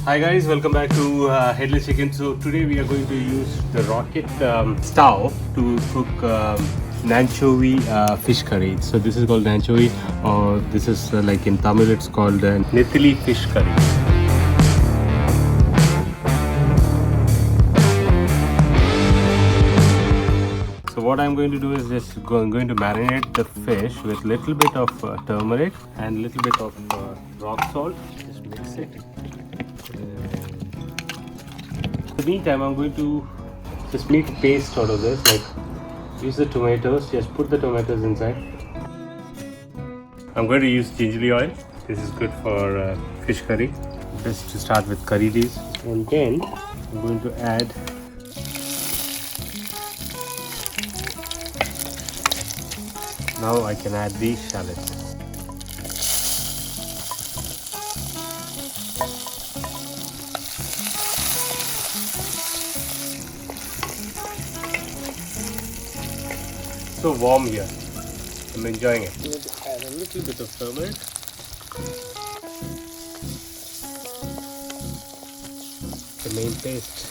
Hi guys, welcome back to Headless Chicken. So today we are going to use the rocket stove to cook anchovy fish curry. So this is called anchovy, or this is like in Tamil it's called Nethili fish curry. So what I'm going to do is just I'm going to marinate the fish with little bit of turmeric and little bit of rock salt. Just mix it. In the meantime, I'm going to just make a paste out of this. Like, use the tomatoes. Just put the tomatoes inside. I'm going to use gingerly oil. This is good for fish curry. Just to start with curry leaves, and then I'm going to add now I can add these shallots. So warm here. I'm enjoying it. I'm going to add a little bit of turmeric. The main paste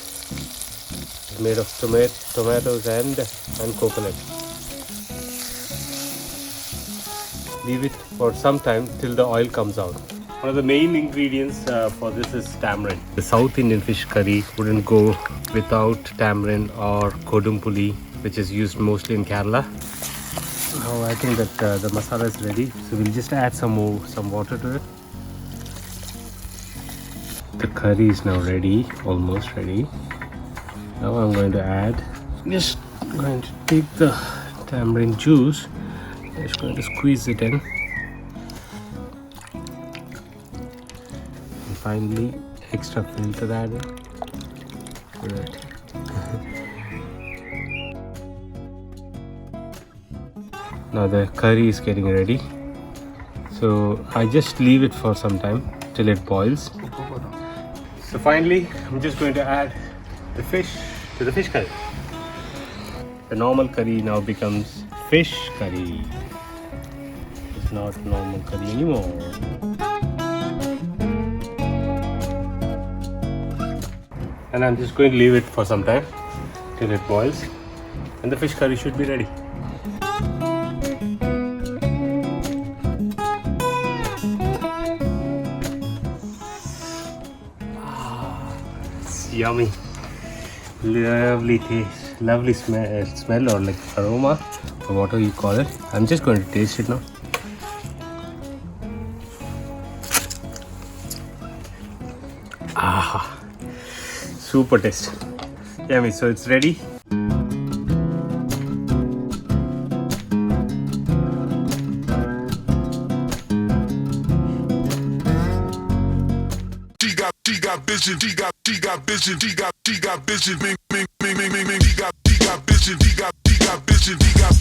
is made of tomatoes and coconut. Leave it for some time till the oil comes out. One of the main ingredients for this is tamarind. The South Indian fish curry wouldn't go without tamarind or kodumpuli, which is used mostly in Kerala. Now I think that the masala is ready, so we'll just add some water to it. The curry is now ready, almost ready. Now I'm going to add, just going to take the tamarind juice, just going to squeeze it in. And finally, extra filter added. Good. Now the curry is getting ready, so I just leave it for some time till it boils. So finally, I'm just going to add the fish to the fish curry. The normal curry now becomes fish curry. It's not normal curry anymore. And I'm just going to leave it for some time till it boils, and the fish curry should be ready. Yummy, lovely taste, lovely smell or like aroma or whatever you call it. I'm just going to taste it now. Super taste, yummy. So it's ready. Vision, he got vision, he got vision, Ming, Ming, Ming, Ming, Ming, Ming, he got vision, he got vision, he got